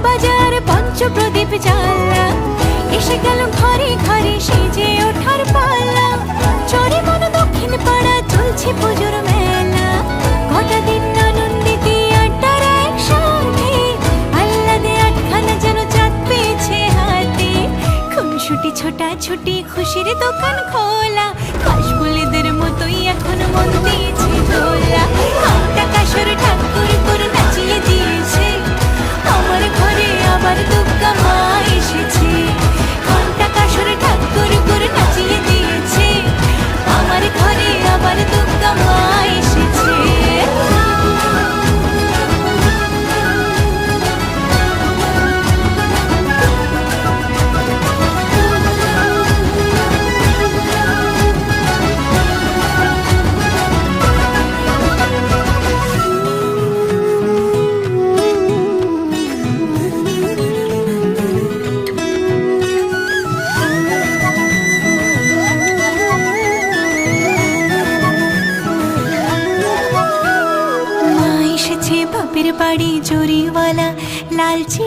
বাজার পঞ্চপ্রদীপ জ্বালা, এসে গেল ঘরে ঘরে সেজে ওঠার পালা। চরে মন দক্ষিণ পাড়া চলছে পুজোর মেলা, গোটা দিন আনন্দিতে আড্ডার একসাথে, আহ্লাদে আটখানা যেন চাঁদ পেয়েছে হাতে। খুনসুটি ছোটা ছুটি খুশির দোকান খোলা, কাশফুলেদের মতোই এখন মন দিয়েছে দোলা। ঘন্টা কাসর ঠাকুর করে নাচিয়ে দিয়েছে, আমার ঘরে আবার দুর্গা মা এসেছে। ঘন্টা কাসর ঠাকুর করে নাচিয়ে দিয়েছে, আমার ঘরে আবার দুর্গা মা এসেছে। মা এসেছে বাপের বাড়ি জরিওয়ালা, লালচে